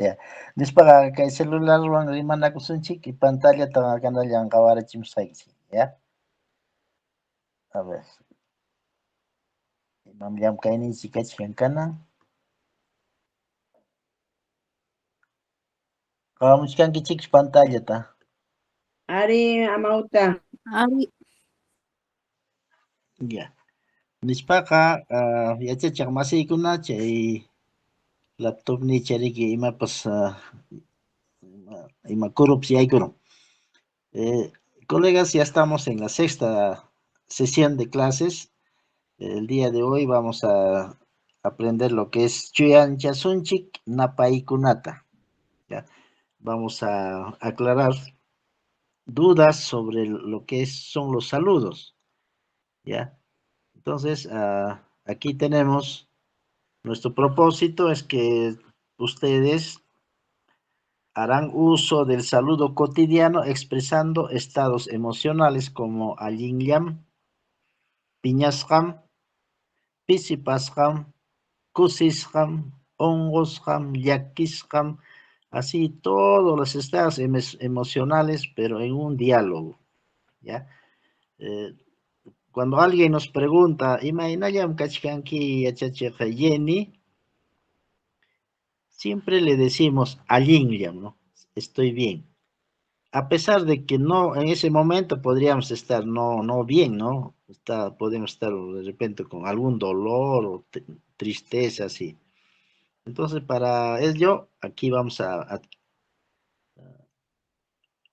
Ya. Nispaqa kay celularwan rimanakusunchik y pantallata kanallan qawarachimusqayki, ya. A ver. Imam llamkayninchik kachkan kanan. Qawamuchkankichik pantallata. Ari, amauta. Ari. Ya. Nispaqa yachachiq masiykuna chay laptopni chariki imapas ima kurupsi yaykurun. Colegas, ya estamos en la sexta sesión de clases. El día de hoy vamos a aprender lo que es chuyanchasunchik napaykunata. ¿Ya? Vamos a aclarar dudas sobre lo que son los saludos. ¿Ya? Entonces, aquí tenemos nuestro propósito es que ustedes harán uso del saludo cotidiano expresando estados emocionales como allinllam, piñasqam, pisipasqam, kusisqam, onqusqam, llakisqam, así todos los estados emocionales, pero en un diálogo, ¿ya? Cuando alguien nos pregunta, imaynallam kachkanki yachachiq Jenny, siempre le decimos allinllam, ¿no? Estoy bien. A pesar de que no, en ese momento podríamos estar no bien, ¿no? Podemos estar de repente con algún dolor o tristeza, así. Entonces, para ello, aquí vamos a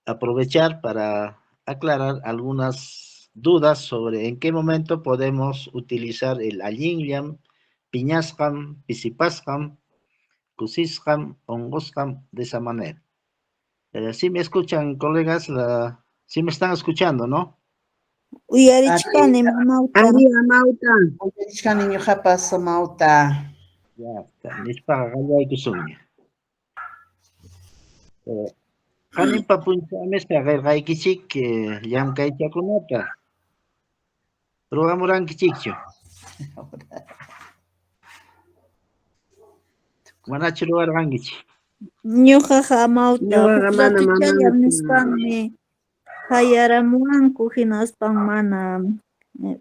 aprovechar para aclarar algunas dudas sobre en qué momento podemos utilizar el allinllam, piñasqam, pisipasqam, kusisqam, onqusqam, de esa manera. ¿Sí me escuchan, colegas? Sí me están escuchando, ¿no? Uyarichkani mamauta. Ari, amauta. Uyarichkani ñuqapas amauta. Ya está. Nispaqa qallaykusunña. Qanipa punchaamesta qillqaykichik llamkaychakunata. Rugamurankichikchu. Manachu rugarqankichik. Ñuqaqa amauta. Ñuqaqa mana Ratichallam mamanta. nispanmi hayaramuwanku hinaspan mana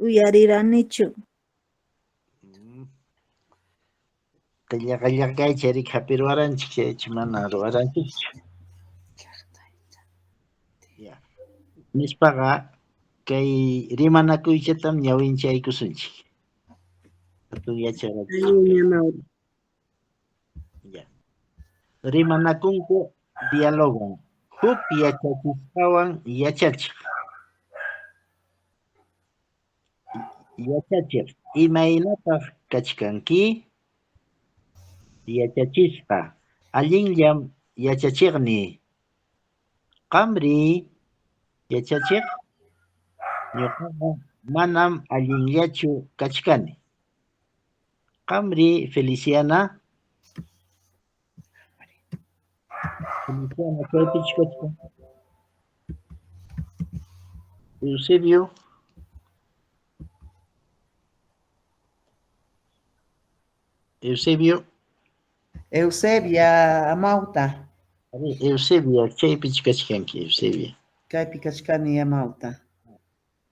uyariranichu. Qillqaychayrik hapiruwaranchik chaychu mana ruwaranchikchu. Ya. Nispaqa kay rimanakuychatam ñawinchaykusunchik. Hatun yacharachishka. Ya. Rimanakunku dialogan. Huk yachachisqawan yachachiq. Yachachiq. Imaynataq kachkanki? Yachachisqa. Allinllam yachachiqni. Qamri yachachiq. Ñuqaqa manam allinllachu kachkani. Qamri Feliciana. Feliciana, ¿qué kachkan? Eusebio. Eusebio. Eusebia, amauta. Eusebia, chaypichu kachkanki, Eusebia. Kaypi kachkani amauta.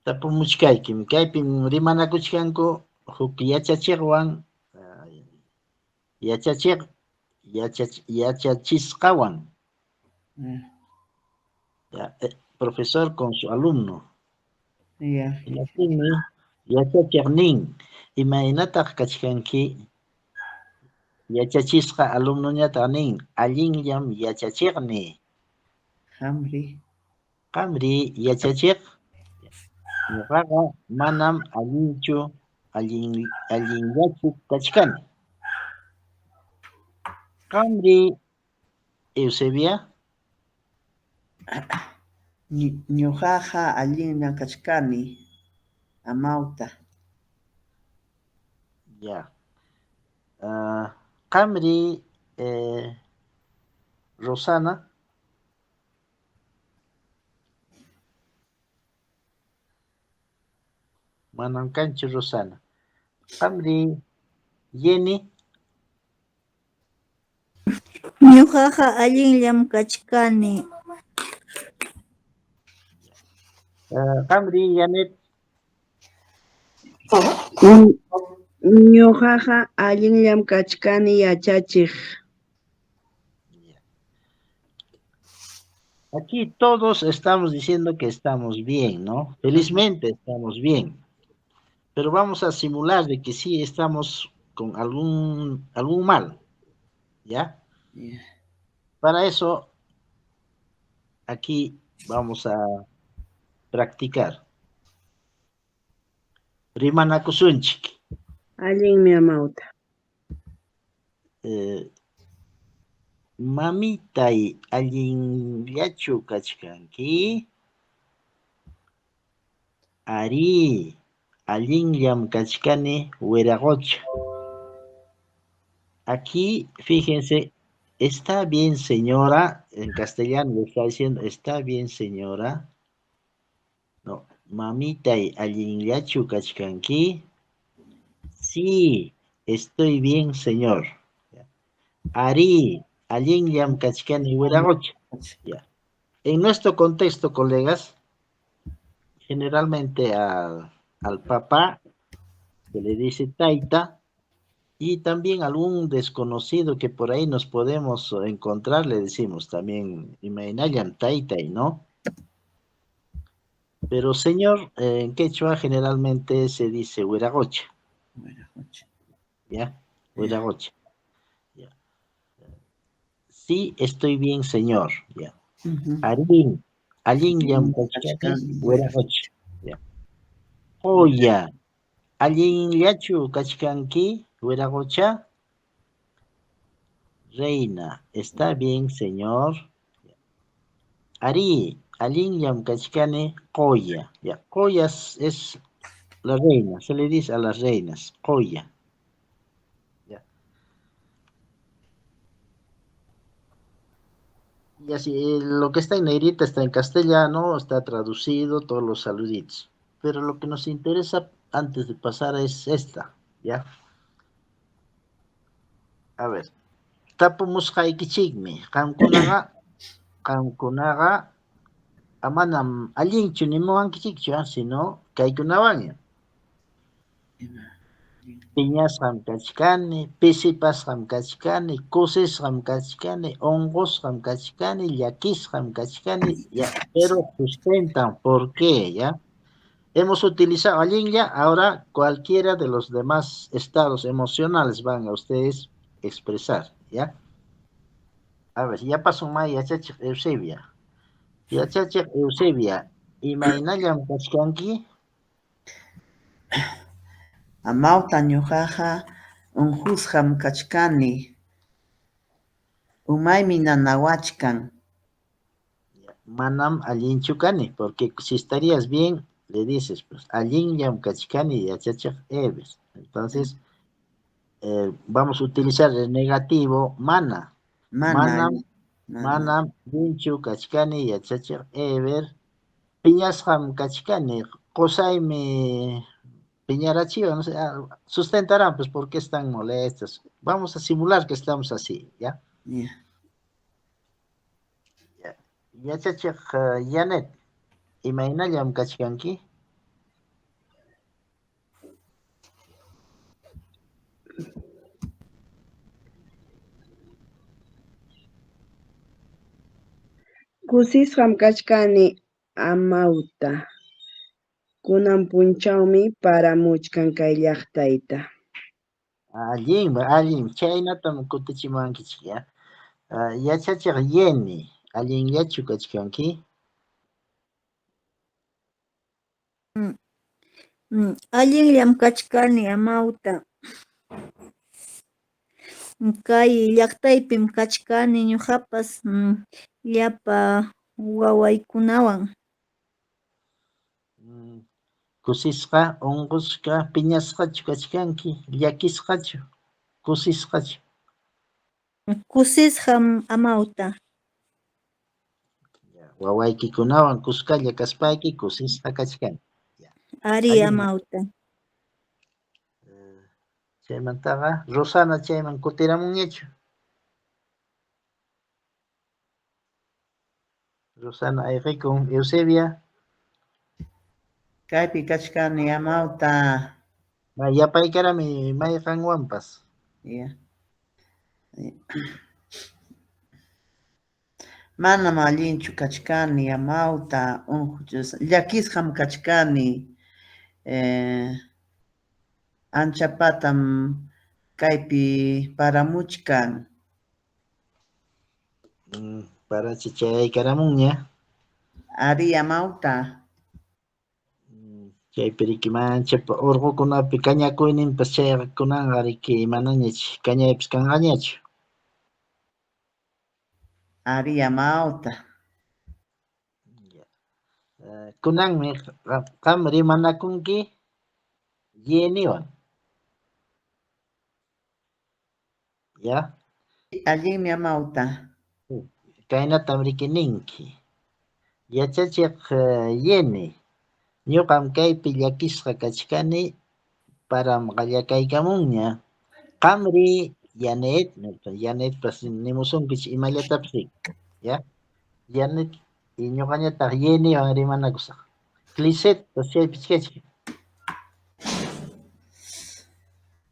Tapumuchkaykim, kaypim rimanakuchkanku huk yachachiqwan yachachisqawan. Ya, profesor con su alumno. Ya. Imatinmi yachachiq nin, imaynataq kachkanki yachachisqa alumnoñataq nin, allinllam yachachiqni. Qamri yachachiq. Ñuqaqa manam allinllachu kachkani. Qamri Eusebia. Ñuqaqa allinña kachkani, amauta. Ya. Qamri Rosana. Manam kanchu Rosana. Qamri Jenny. Ñuqaqa allinllam kachkani. Qamri, Janet, Ñuqaqa allinllam kachkani yachachiq. aquí todos estamos diciendo que estamos bien, ¿no? Felizmente estamos bien, pero vamos a simular de que sí estamos con algún mal, ¿ya? Yeah. Para eso, aquí vamos a practicar. Rimanakusunchik. Allinmi amawta. Eh, Mamitay allinllachu kachkanki. Ari, allinllam kachkani wiraqucha. Aquí, fíjense, está bien, señora. En castellano le está diciendo, está bien, señora. No, mamitay allinllachu kachkanki. Sí, estoy bien, señor. Ari, allinllam kachkani wiraqucha. Ya. En nuestro contexto, colegas, generalmente al papá se le dice taita y también algún desconocido que por ahí nos podemos encontrar, le decimos también imaginayam taitai, ¿no? Pero señor, en quechua generalmente se dice huiragocha, ¿ya? Huiragocha, ya. Sí, estoy bien, señor, ya. Arin, alin yam kachkani, huiragocha, ya. Oya, alin yachu kachkanki, huiragocha. Reina, ¿está bien, señor? Ari, allinllam kachkani, Koya. Ya, Koya es la reina, se le dice a las reinas, Koya. Ya. Y así, lo que está en negrita está en castellano, está traducido, todos los saluditos. Pero lo que nos interesa antes de pasar es esta, ¿ya? A ver, tapumusqaykichikmi, qamkunaqa amanam allinchu nimuwankichikchu, sino kaykunawanmi. Piñasqam kachkani, pisipasqam kachkani, kusisqam kachkani, onqusqam kachkani, llakisqam kachkani, ya, pero sustentan, ¿por qué? ¿Ya? Hemos utilizado allinlla, ahora cualquiera de los demás estados emocionales van a ustedes expresar, ¿ya? A ver, ya pasó Maya, Yachachik Eusebia. Yachachik Eusebia, ¿imaynallam kachkanki? Amawta ñuqaqa unqusqam kachkani. Umaymi nanawachkan. Manam allinchu kani, porque si estarías bien, le dices, pues, allinllam kachkani yachachik eves. Entonces, vamos a utilizar el negativo, mana. Mana. Manam linchu kachkani yachachik ever. Piñasqam kachkani, qusaymi piñarachiva, no sé, sustentarán, pues, ¿por qué están molestos? Vamos a simular que estamos así, ¿ya? Yeah. Yachachik Janet, imaynallam kachkanki? Kusisqam kachkani amawta. Kunan punchawmi paramuchkan kay llaqtayta. Allin, chaynatam kutichimankichik, ya. Yachachik Yeni, allinllachu kachkanki? Allinllam kachkani amawta. Kay llaqtaypim kachkani ñuqapas llapa wawaykunawan. Kusisqa, onqusqa, piñasqachu kachkanki, llakisqachu, kusisqachu. Kusisqam amawta. Wawaykikunawan kuskalla kaspayki, kusisqa kachkanki. Ari Allin. amawta. Chaymantaqa, Rosana chayman kutiramunñachu. Rosana Ayrikun, Eusebia, Kaypi kachkani amawta. yapaykarami mayqanwanpas. Ya. Manam allinchu kachkani amawta llakisqam kachkani anchapatam kaypi paramuchkan. Para chichayaykaраmunña. Ari amawta. Chaypi rikimanchapa urqukunapi kañakuyninpas chaykunanqa riki manañachu kañaypis kanqañachu. Ari amawta. Kunanmi qam rimanakunki Jennywan. Ya. Allinmi amawta. Kaynatam rikininki. Yachachiq Jenny. Ñuqam kaypi llakisqa kachkani paramqa llakaykamunña. Qamri Janet, Janetpas nimusunkichik imallatapis. Ya. Janet y ñuqañataq Jennywan rimanakusaq. Clissetpas chaypis kachki.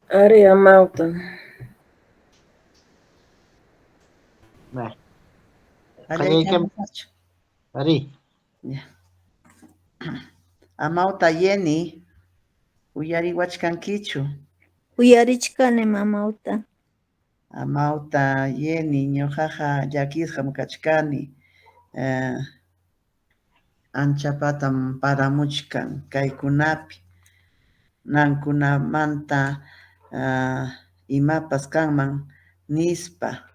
Ari amawta. Allaykamusachu. Ari. Ya. Amawta Jenny, uyariwachkankichu. Uyarichkani mamawta. Amawta Jenny, ñuqaqa llakisqam kachkani. Anchapatam paramuchkan kaykunapi. Nankunamanta imapas kanman nispa.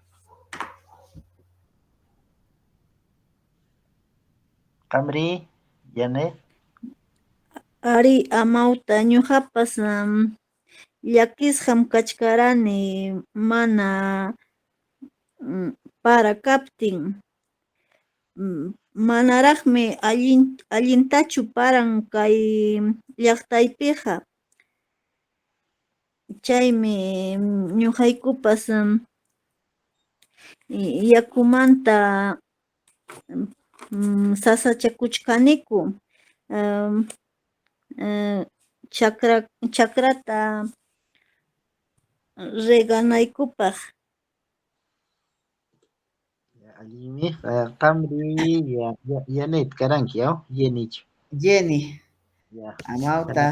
Qamri, Janet. Ari amawta ñuqapas llakisqam kachkarani mana para kaptin. Manaraqmi allintachu paran kay llaqtaypiqa. Chaymi ñuqaykupas yakumanta sasachakuchkaniku. Chakrata reganaykupaq. Allimi, qamri Janet karanki, ¿no? Jennychu. Jenny. Ya. Amawta.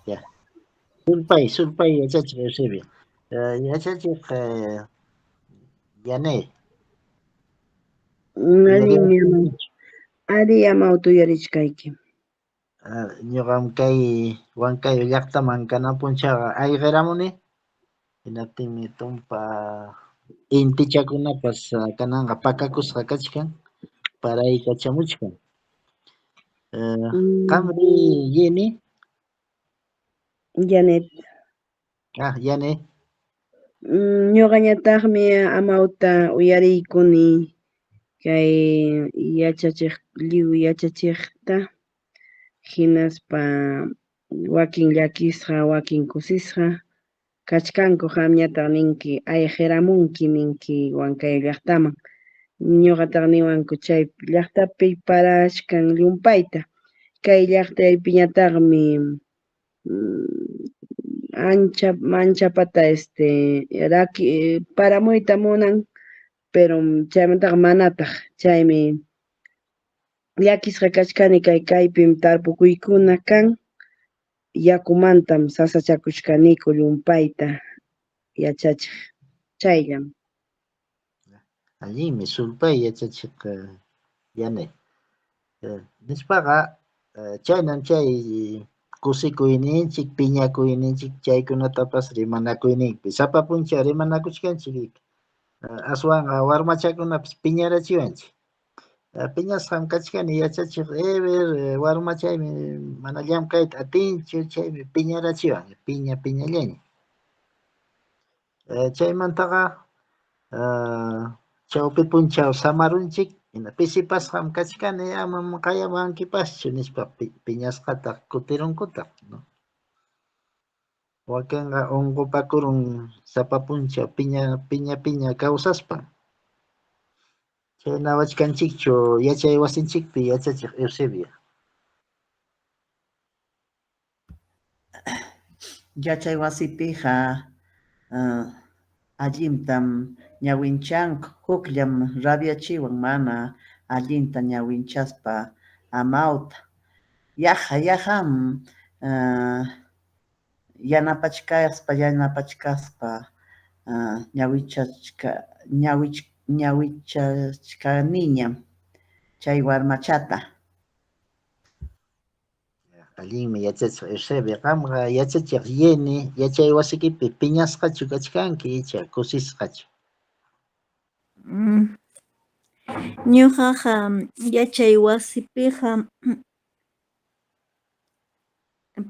Ya. Sulpay yachachiq Eusebia. Yachachiq Janet. Ari amawta uyarichkayki. Ñuqam kay Huancayo llaqtaman kanapunchaqa ayqiramuni. Hinaptinmi tumpa intichakunapas kananqa pakakusqa kachkan paraykachamuchkan. Qamri Jenny. Janet. Janet. Ñuqañataqmi amawta uyariykuni kay lliw yachachiqta hinaspa wakin llakisqa wakin kusisqa kachkanku qamñataq ninki ayqiramunki ninki Huancayo llaqtaman. Ñuqataq niwanku chay llaqtapi parashkan llumpayta. Kay llaqtaypiñataqmi anchapata paramuyta munan, pero chaymantaqa manataq. Chaymi llakisqa kachkani kaypi tarpukuykuna kan. Yakumantam sasachakuchkaniku llumpayta yachachiq. Chayllam. Allimi sulpay yachachiq Janet. Nispaqa chaynan chay kusikuyninchik, piñakuyninchik chaykunatapas rimanakuyninpi. Sapapuncha rimanakuchkanchik. Aswanqa warmachakunapas piñarachiwanchik. Piñasqam kachkani yachachiq warmachaymi mana llamkayta atinchu chaymi piñarachiwan piñallaña. Chaymantaqa chawpi punchaw samarunchik pisipasqam kachkani ama qayamunkipaschu nispa piñasqata kutirunkutaq, no. Wakinqa unqupakurun sapa punchaw piña kawsaspan. Chaynawachkanchikchu yachay wasinchikpi yachachiq Eusebia. Yachay wasipiqa allintam ñawinchanqa hukllam rabiachiwan mana allinta ñawinchaspa amawta yajam yanapachkaspa ñawichachkaniña chay warmachata. Allinmi yachachiq Eusebia. Qamqa yachachiq Yeni yachay wasikipi piñasqachu kachkanki icha kusisqachu? Ñuqaqa yachay wasipiqa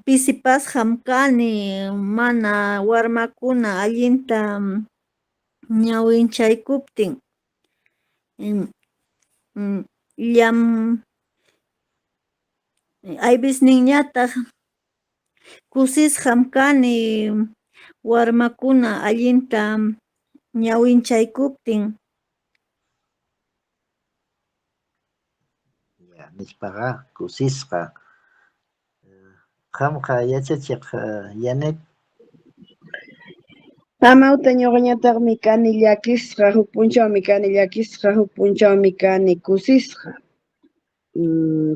pisipasqam kani mana warmakuna allinta ñawinchaykuptin aybisninñataq kusisqam kani warmakuna allinta ñawinchaykuptin. Nishpaqa kusisqa. Qamqa yachachiq Yanet. Amawta ñuqañataqmi kani llakisqa, huk punchawmi kani llakisqa, huk punchawmi kani kusisqa.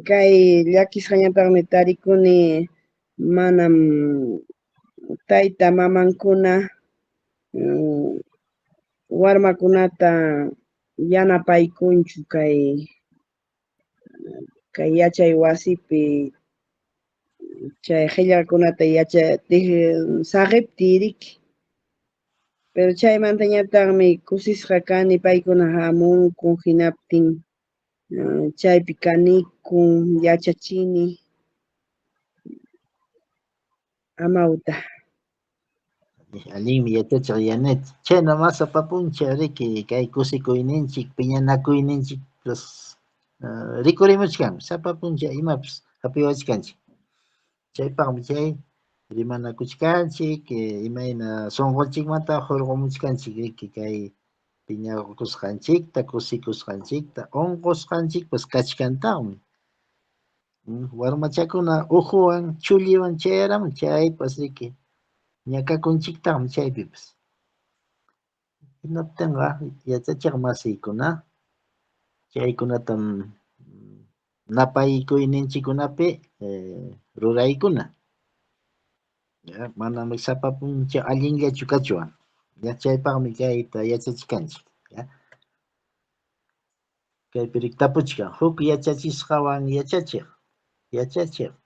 Kay llakisqañataqmi tarikuni manam tayta mamankuna warmakunata yanapaykunchu kay yachay wasipi chay qhillakunata saqiptiy riki. Pero chaymantañataqmi kusisqa kani paykuna hamunkun hinaptin chaypi kanikun yachachini amawta. Allinmi yachachiq Yanet. Chayna masapapuncha riki kay kusikuyninchik piñanakuyninchik rikurimuchkanmi sapapuncha imapas hapiwachkanchik. Chaypaqmi chay rimanakuchkanchik imayna sunqunchikmanta hurqumuchkanchik riki kay piñakusqanchikta kusikusqanchikta unqusqanchikpas kachkantaqmi. Warmachakuna uhuwan chulliwan chayaramun chaypas riki ñakakunchiktaqmi chaypipas. Hinaptinqa yachachiq masiykuna chaykunatam napaykuyninchikkunapi ruraykuna. Manami sapapuncha allinllachu kachwan. Chaypaqmi kayta yachachishkanchik. Kaypi tapuchkan huk yachachisqawan yachachiq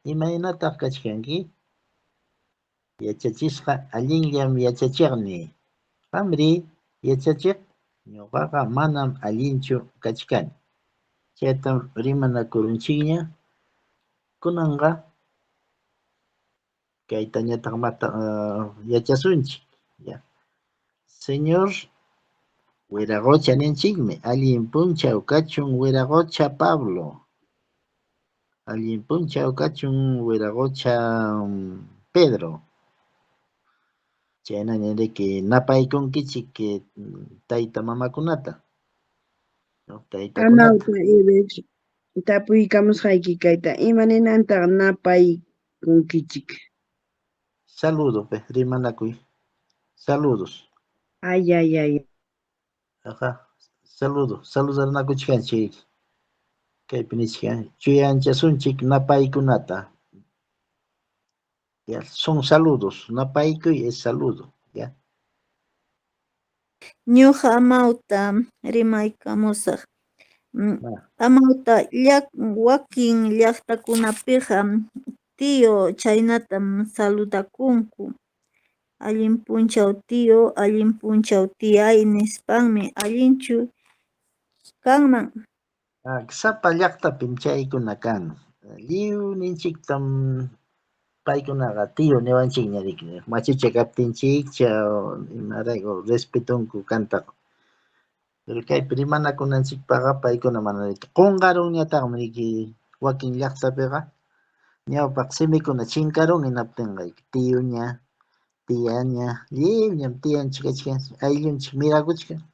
imaynataq kachkanki? Yachachisqa allinllam yachachiqni. Qamri yachachiq? Ñuqaqa manam allinchu kachkani. Chaytam rimanakurunchikña kunanqa kaytañataq yachasunchik. Señor Wiraqucha ninchikmi allin punchaw kachun Wiraqucha Pablo. Allin punchaw kachun Wiraqucha Pedro. Chayna niriki napaykunkichik tayta mamakunata. Amawta Iber tapuykamusqayki kayta imaninantaq napaykunkichik. Saludo rimanakuy. Saludos. Ay. Ajá. Saludarnakuchkanchik. Kaypi nishka chuyanchasunchik napaykunata. Ya, son saludos. Napaykuy es saludo. Ya. Ñuqa amawta rimaykamusaq. Amawta wakin llaqtakunapiqa tio chaynatam saludakunku. Allin punchaw tio, allin punchaw tiyay nispanmi allinchu kanman. Sapa llaqtapim chaykuna kan. Lliw ninchiktam paykunaqa tio niwanchikña riki. Machucha kaptinchikcha imarayku respetunku kantaq. Pero kaypi rimanakunanchikpaqa paykuna mana riki. Qunqarunñataqmi riki wakin llaqtapiqa. Ñawpaq simikuna chinkarun hinaptinqa tioña, tiyaña, lliwñam tiyanchik kachkan, ayllunchik mirakuchkan.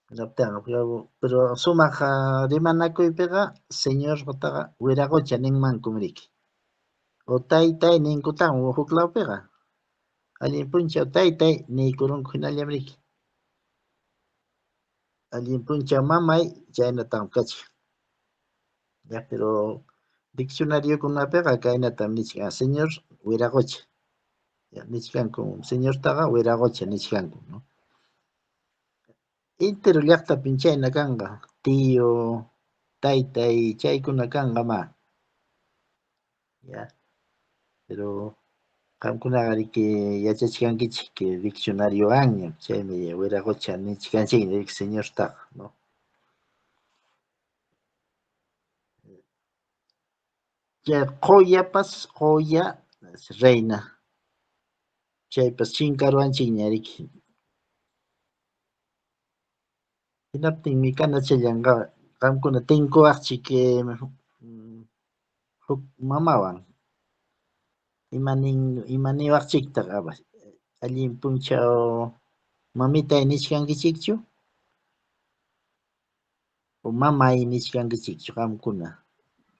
Pero sumaja rimanakuypiqa señor jotaqa wiraqucha ninmankum riki. O taytay ninkutaqa huk lawpiqa. Allin punchaw taytay niykurunku hinallam riki. Allin punchaw mamay chaynatam kachik. Ya, pero diccionariokunapiqa kaynatam nichkan, señor wiraqucha. Ya, nichkanku, señor taqa wiraqucha nichkanku, ¿no? Inter llaqtapin chayna kanqa, tío, taytay, chaykuna kanqa ma. Ya, pero qamkunaqa riki yachachkankichik que diccionario año, chaymi wiraqucha nichkanchik señor taqa, ¿no? Ya qoyapas qoya reina. Chaypas chinkaruanchik ñariki. Hinaptinmi kanachallanqa qamkuna tinkuwaqchik huk mamawan. Imaniwaqchiktaq abas. Allin punchaw mamitay nichkankichikchu? O mamay nichkankichikchu qamkuna?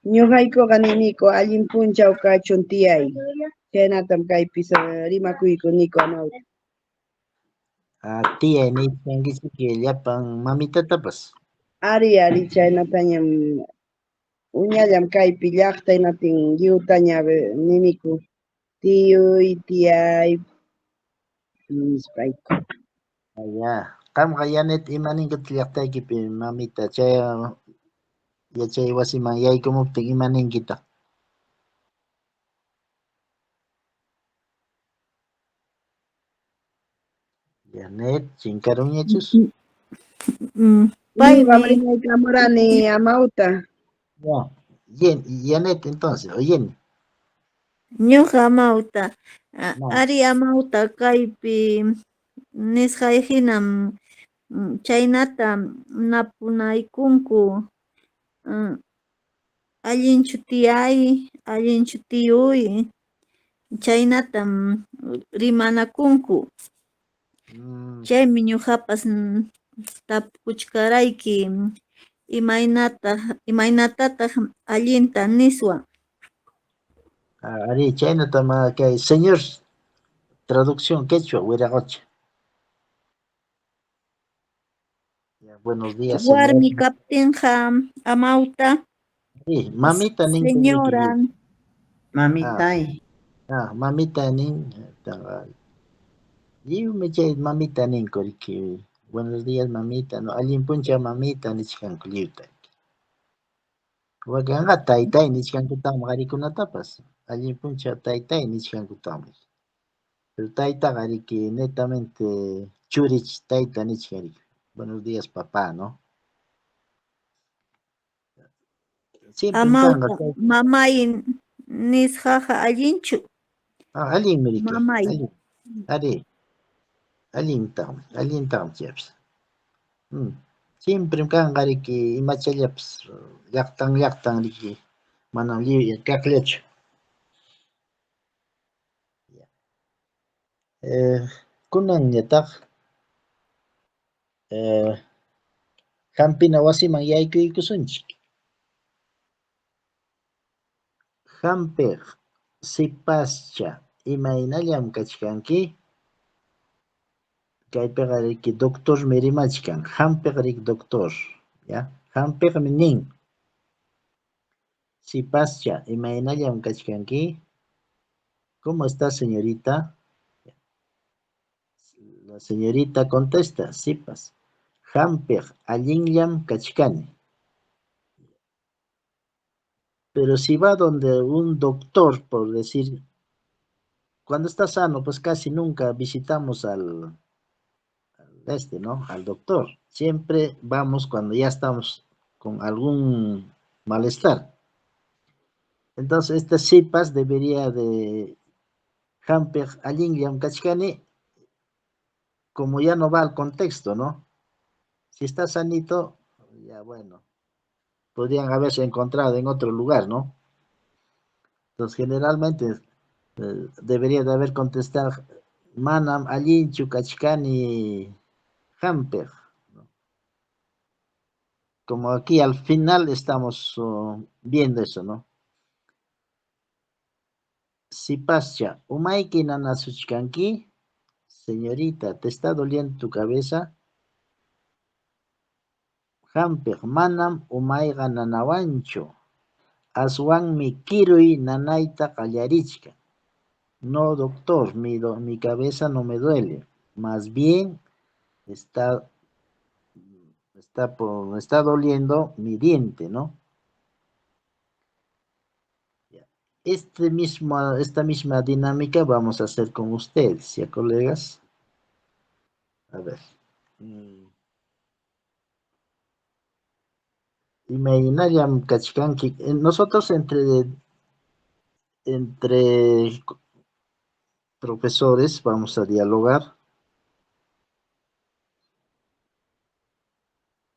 Ñuqaykuqa niniku allin punchaw kachun tiyay. Chaynatam kaypis rimakuyku niku amawta. Tiyay nichkankichik llapan mamitatapas. Ari chaynatañam uñallam kaypi llaqtaynatin lliwtaña niniku tiyuy, tiyay nispayku. Ya, qamqa Yanet imaninkita llaqtaykipi mamita chay yachay wasiman yaykumuptin imaninkita? Yanet, chinkaruñachus? Ñuqam rimaykamurani amawta. Ya, Yanet entonces, oyeni. Ñuqa amawta, No. ari amawta kaypi nisqay hinam chaynata napunaykunku allinchu tiyay, allinchu tiyuy, chaynatam rimanakunku. Chaymi ñuqapas tapukuchkarayki imaynatataq allinta niswan. Ari chaynatam kay señor traducción quechua wiraqucha. Ya, buenos días, señor. Warmi kaptinqa amawta, Sí, mamita nin. señora. Mamitay. Mamita nin. Lliwmi chay mamita ninku riki. Buenos días, mamita. No, allin puncha mamita nichkanku lliwta. Wakanqa taytay nichkankutami qharikunatapas. Allin puncha taytay nichkankutami. Pero taytaqa riki netamente churich tayta nichkan riki. Buenos días, papá, ¿no? Amawta mamay nisqaqa allinchu. Allinmi riki. Mamay. Allintam chaypis. Siempre kanqa riki imachallapas llaqtan riki manam kaqllachu. Kunanñataq Hampina wasiman yaykuykusunchik. Hampiq sipascha imaynallam kachkanki. Kaypiqa riki doctor rimachkan. Hampiq riki doctor, ya. Hampiqmi nin. Sipascha imaynallam kachkanki. ¿Cómo está, señorita? La señorita contesta, sipas. Hampiq allinllam kachkani. Pero si va donde un doctor, por decir, cuando está sano, pues casi nunca visitamos ¿no? Al doctor. Siempre vamos cuando ya estamos con algún malestar. Entonces, estas sipas debería de Hampiq allinllam kachkani, como ya no va al contexto, ¿no? Si está sanito, ya bueno, podrían haberse encontrado en otro lugar, ¿no? Entonces, generalmente debería de haber contestado manam allinchu kachkani Hampiq, ¿no? como aquí al final estamos viendo eso, ¿no? Si pascha, umayki nanasuchkanki, señorita, ¿te está doliendo tu cabeza? Hampik manam umayga nanawanchu. Aswanmi kiruy nanayta qallarichkan. No, doctor, mi cabeza no me duele. Más bien me está doliendo mi diente, ¿no? Esta misma dinámica vamos a hacer con ustedes, ¿ya, colegas? A ver. Imaginaria kachkanki. Nosotros entre profesores vamos a dialogar,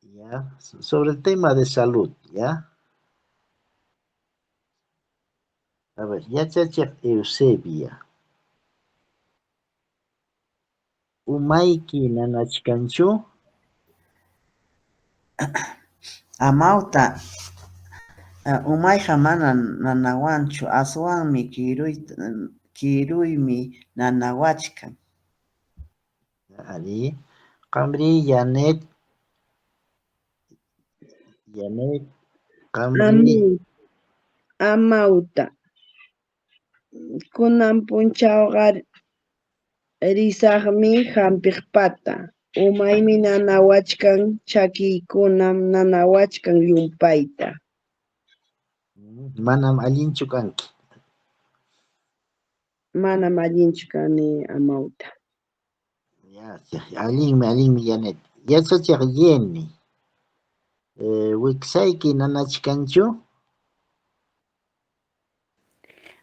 ¿ya? Sobre el tema de salud, ¿ya? A ver, yachachak Eusebia. Umayki nanachkanchu. Amauta, umayqa mana nanawanchu, aswanmi kiruymi nanawachkan. Ali, Qamri, Janet, Qamri. Amauta. Kunan punchawqa risaqmi hampiqpata. Umaymi nanawachkan, chakiykunam nanawachkan llumpayta. Manam allinchu kanki. Manam allinchu kani amauta. Ya, allinmi Janet. Yachachak Jenny. Wiksayki nanachkanchu.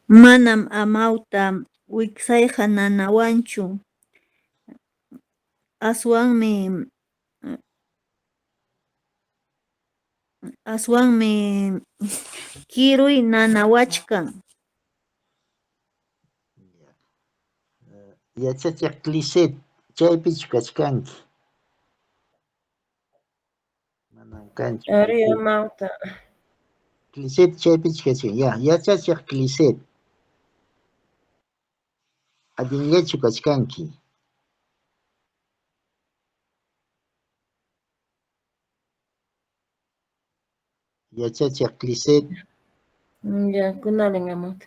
Manam amauta wiksayqa nanawanchu. Aswanmi kiruy nanawachkan. Yachachak Cliset, chaypichu kachkanki. Manam kanchu. Ari amauta. Cliset chaypichu kachkanki. Ya, yachachak Cliset. Allinllachu kachkanki. Yachachak Cliset. Ya, kunalin amauta.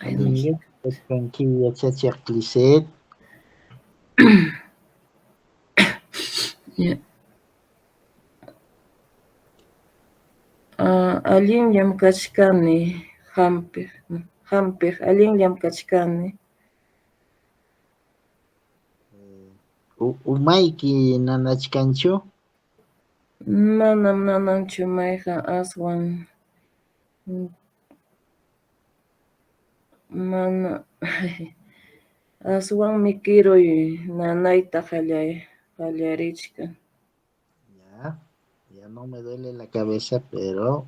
Allinllachu kachkanki yachachak Cliset. Ya. Allinllam kachkani hampiq allinllam kachkani. Umayki nanachkanchu. Manam nananchu mayqa aswan. Mana aswanmi kiruy nanayta qallarichkan. Ya no me duele la cabeza, pero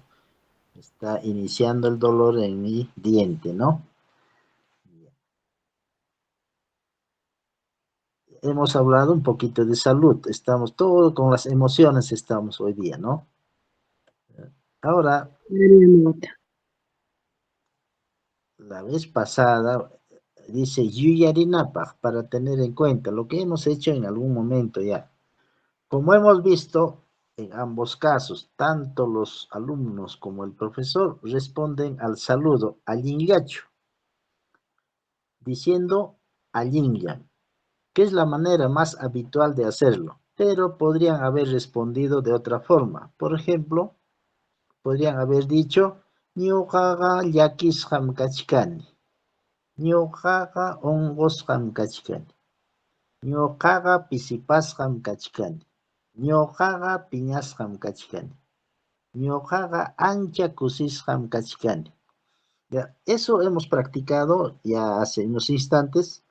está iniciando el dolor en mi diente, ¿no? Hemos hablado un poquito de salud, estamos todo con las emociones, estamos hoy día, ¿no? Ahora, la vez pasada dice Yuyarinapaj, para tener en cuenta lo que hemos hecho en algún momento ya. Como hemos visto, en ambos casos, tanto los alumnos como el profesor responden al saludo Allinyachu, diciendo Allinyan, que es la manera más habitual de hacerlo, pero podrían haber respondido de otra forma. Por ejemplo, podrían haber dicho Ñuqaqa llakisqam kachkani, Ñuqaqa onqusqam kachkani, Ñuqaqa pisipasqam kachkani, Ñuqaqa piñasqam kachkani, Ñuqaqa ancha kusisqam kachkani. Ya, eso hemos practicado ya hace unos instantes.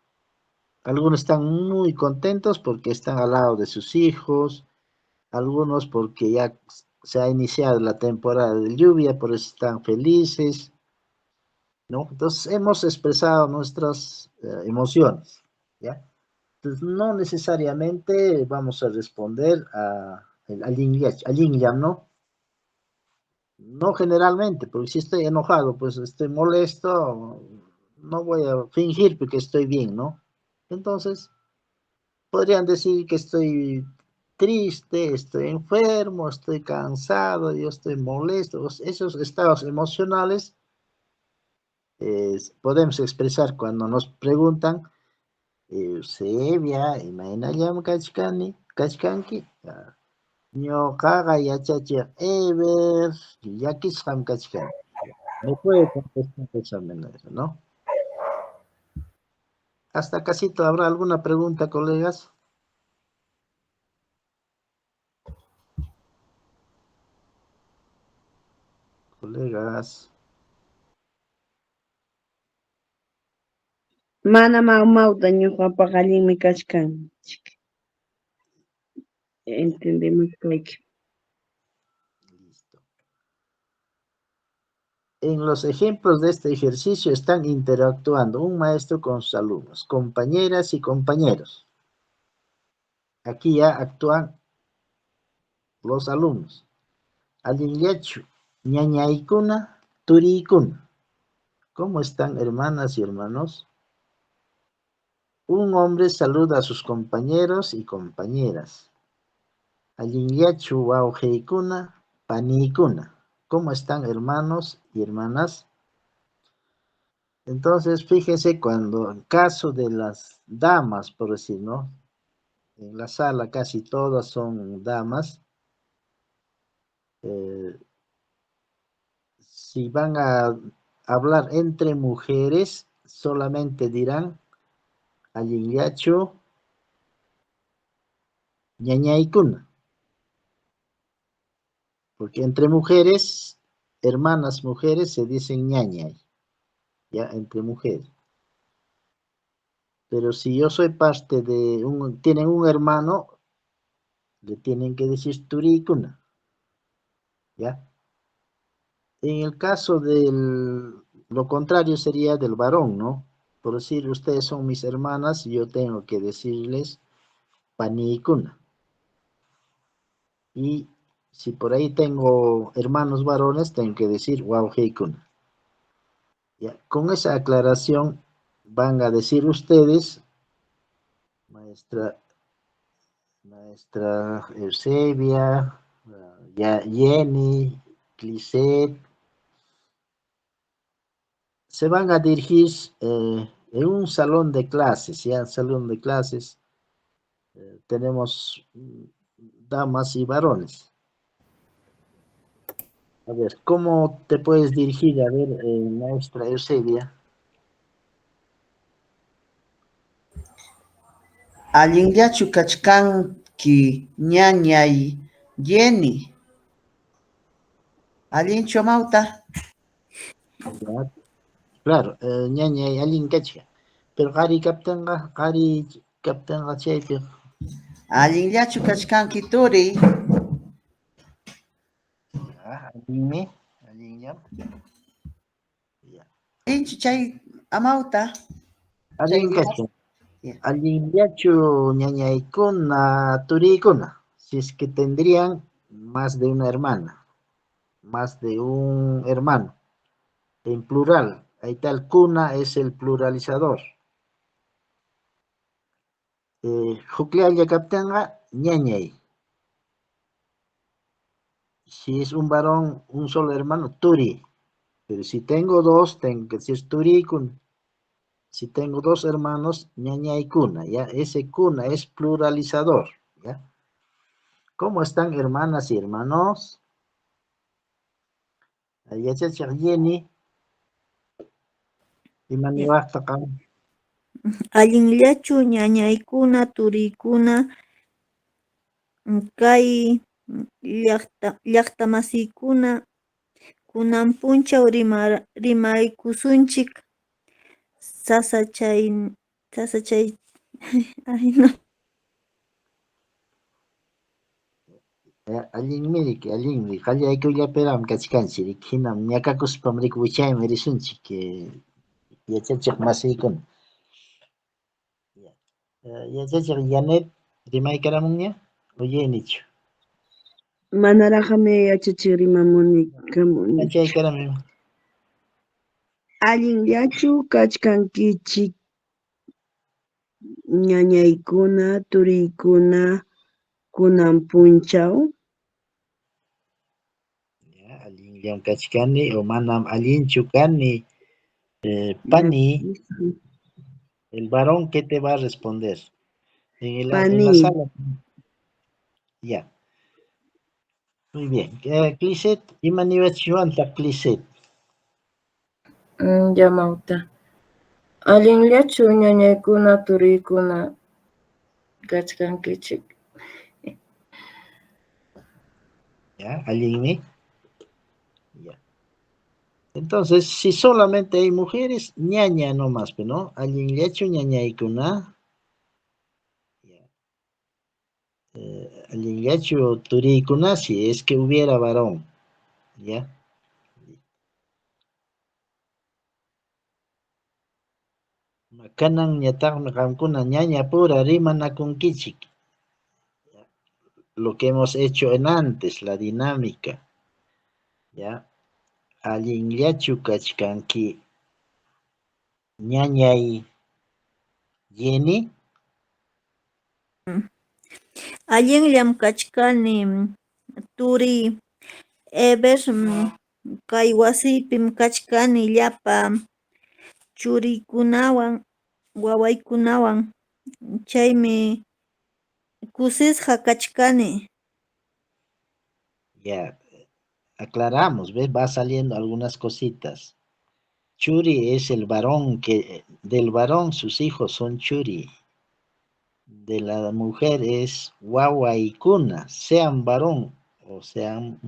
Algunos están muy contentos porque están al lado de sus hijos, algunos porque ya se ha iniciado la temporada de lluvia, por eso están felices, ¿no? Entonces hemos expresado nuestras emociones, ¿ya? Entonces no necesariamente vamos a responder al yin yang, ¿no? No generalmente, porque si estoy enojado, pues estoy molesto, no voy a fingir porque estoy bien, ¿no? Entonces, podrían decir que estoy triste, estoy enfermo, estoy cansado, yo estoy molesto. Esos estados emocionales podemos expresar cuando nos preguntan, Eusebia, imaynallam kachkanki, ñuqaqa yachachiq Eber, llakisqam kachkani. Me puede contestar de esa manera, ¿no? Hasta casito, ¿habrá alguna pregunta, colegas? Colegas. Mana mauta ñuqapaqa allinmi kachkan. Entendemos que Listo. En los ejemplos de este ejercicio están interactuando un maestro con sus alumnos, compañeras y compañeros. Aquí ya actúan los alumnos. Allinllachu, ñañaykuna, turiykuna. ¿Cómo están, hermanas y hermanos? Un hombre saluda a sus compañeros y compañeras. Allinllachu wawqiykuna, paniykuna. ¿Cómo están, hermanos y hermanas? Entonces, fíjense cuando en caso de las damas, por decir, ¿no? En la sala casi todas son damas. Si van a hablar entre mujeres, solamente dirán allinllachu ñañaykuna. Porque entre mujeres, hermanas mujeres, se dicen ñañay, ya entre mujeres. Pero si yo soy parte de tienen un hermano, le tienen que decir turikuna, ¿ya? En el caso lo contrario sería del varón, ¿no? Por decir, ustedes son mis hermanas, y yo tengo que decirles panikuna. Y si por ahí tengo hermanos varones, tengo que decir wawheikuna. Ya, con esa aclaración van a decir ustedes, maestra Eusebia, Jenny, Clisette, se van a dirigir en un salón de clases, ya, salón de clases, tenemos damas y varones. A ver, ¿cómo te puedes dirigir? A ver, maestra Eusebia. Allinllachu kachkanki ñañay Jenny. Allinchu amawta. Ya, claro, ñañay allin kachka. Pero qari kaptanga chaypi. Allinllachu kachkanki turi. Allinmi, allinñam. Ya. Allinchu chay amawta. Allin kachka. Yeah. Allinllachu ñañaykuna turiykuna. Si es que tendrían más de una hermana, más de un hermano, en plural. Ahí está el kuna, es el pluralizador. Juclealla kaptenga, ñañay. Si es un varón, un solo hermano, turi. Pero si tengo dos, tengo que decir turikun. Si tengo dos hermanos, ñañaykuna, ¿ya? Ese kuna es pluralizador, ¿ya? ¿Cómo están, hermanas y hermanos? Yachachiq Jenny. Imaniwaqtaqam. Allinllachu ñañaykuna turiykuna kay llaqta masiykuna kunan punchaw rimaykusunchik sasachay Ay, no. Allinmi, allinmi, qallaykullapiram kachkanchik, hinam ñakakuspam rikuchaymi risunchik, yachachiq masiykuna. Yachachiq Janet, rimaykaramunña, uyaynichu. Manaraqmi yachachiq rimamuni kamuni. Kachaykarami. Allinllachu kachkankichik ñañaykuna, turiykuna, kunan punchaw? Allinllam kachkani o manam allinchu kani, pani, el varón que te va a responder. En la Pani. sala. Ya. Muy bien. Clisset, imaniwachwanta Clisset. Llamawta. Allinllachu ñañaykuna turiykuna kachkankichik. Ya, allinmi. Ya. Entonces, si solamente hay mujeres, ñaña nomás, ¿no? Allinllachu ñañaykuna. Ya. Allinllachu turiykuna si es que hubiera varón. Ya. Kanan ñataqmi qamkuna ñaña pura rimanakunkichik. Lo que hemos hecho en antes, la dinámica. Ya. Allinllachu kachkanki ñañay Jenny. Allinllam kachkani turi Eber kay wasipim kachkani llapa churiykunawan wawaykunawan chaymi kusisqa kachkani. Ya, aclaramos, ¿ves? Va saliendo algunas cositas. Churi es el varón que, del varón sus hijos son churi. De la mujer es wawaykuna, sean varón o sean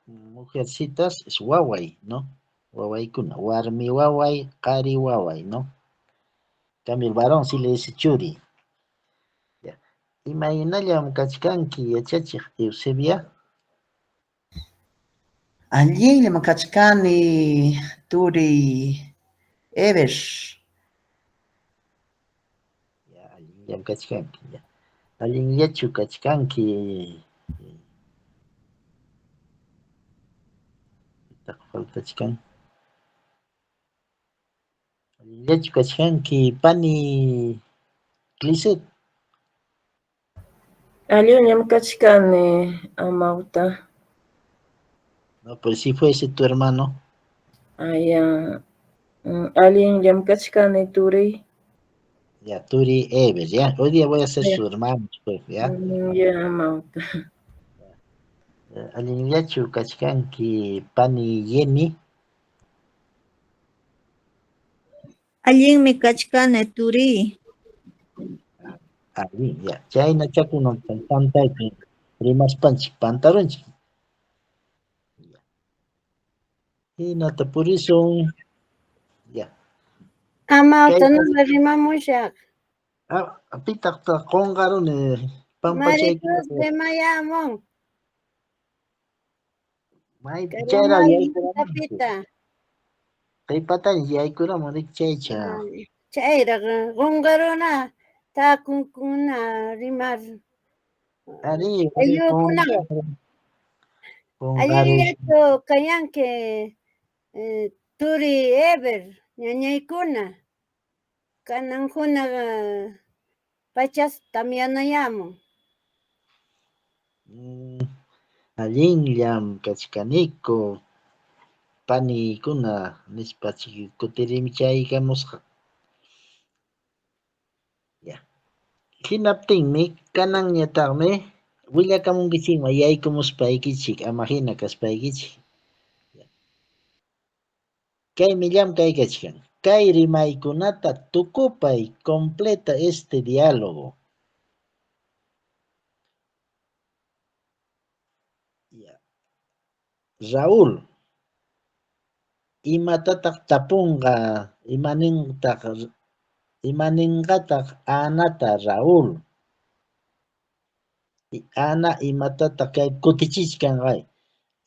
mujercitas, es waway, ¿no? Wawaykuna, warmi waway, qari waway, ¿no? En cambio, el varón sí le dice churi. Ya. Imaynallam kachkanki yachachiq Eusebia. Allinllam kachkani turiy Eber. Ya, allinllam kachkanki. Ya. Allinllachu kachkanki. Faltachkan. Allinllachu kachkanki pani Clisset. Allinllam kachkani amawta. No, pero si fuese tu hermano. Aya. Allinllam kachkani turiy. Ya, Turi Ever, ya. Hoy día voy a ser su hermano, pues, ya. Ya amawta. Allinllachu kachkanki pani Jenny. Allinmi kachkani turi. Allin, ya. Chayna chakunan pantaypi rimaspanchik pantalonchik. Hinata por eso, ya. Amawta nuna rimamushaq. Pitaq qonqaruni pampachaykunaqa. Maricruz rimayamun. Maypi chayra yaykuramunchu. Pita. Kaypataña yaykuramun chaycha. Chayra qunqaruna takunkuna rimar. Ari, Ayukunaqa. qonqaru. Allinllachu kayanki turi Eber ñañaykuna. Kanan hunaqa pachas tamyanayamun. Allinllam kachkaniku panikuna nispachik kutirimichaykamusqa. Ya. Hinaptinmi kananñataqmi willakamunkichikman yaykumuspaykichin ama hina kaspaykichik. Kaymi llamkaykachkan. Kay rimaykunata tukupay completa este diálogo. Ya. Raúl, imatataq tapunqa imanintaq Imaninqataq Anata Raúl. Ana imatataq kay kutichishkanqay.